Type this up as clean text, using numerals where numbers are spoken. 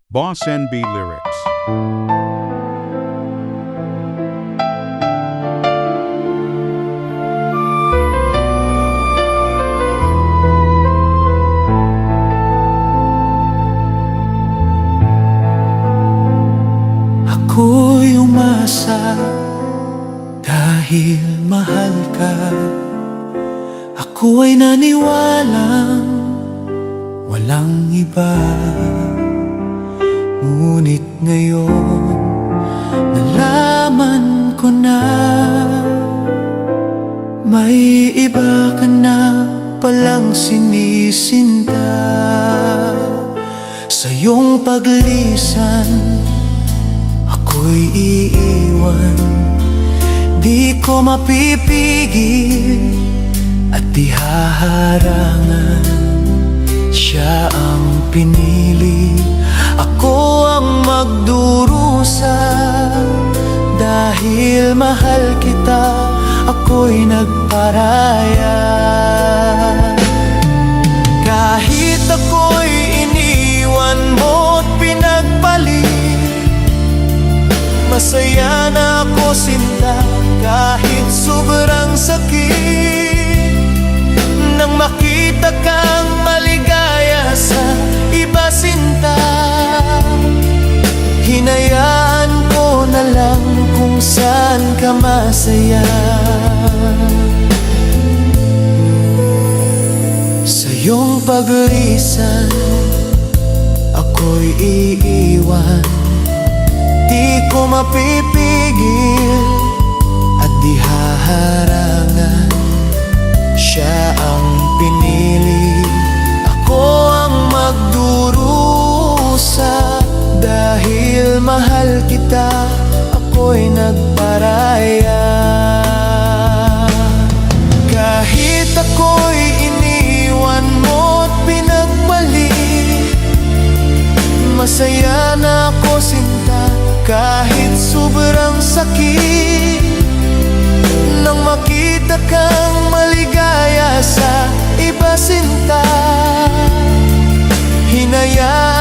Boss NB Lyrics. Ako'y umasa dahil mahal ka. Ako ay naniwalang walang iba. Ngunit ngayon nalaman ko na may iba ka na palang sinisinta. Sa iyong paglisan ako'y iiwan. Di ko mapipigil at di haharangan. Siya ang pinili, ako ang magdurusa. Dahil mahal kita, ako'y nagparaya. Kahit ako'y iniwan mo't pinagpalit, masaya na ako sinta. Kahit sobrang sakit, nang makita kang maligaya sa iba sinta, hinayaan ko na lang kung saan ka masaya. Sa iyong paglisan ako'y iiwan. Di ko mapipigil at di haharangan. Siya ang pinili, ako ang magdurusa. Dahil mahal kita, ako'y nagparaya. Kahit ako'y iniwan mo't pinagpalit, masaya na ako sinta. Kahit sobrang sakit, nang makita kang maligaya sa iba sinta, hinayaan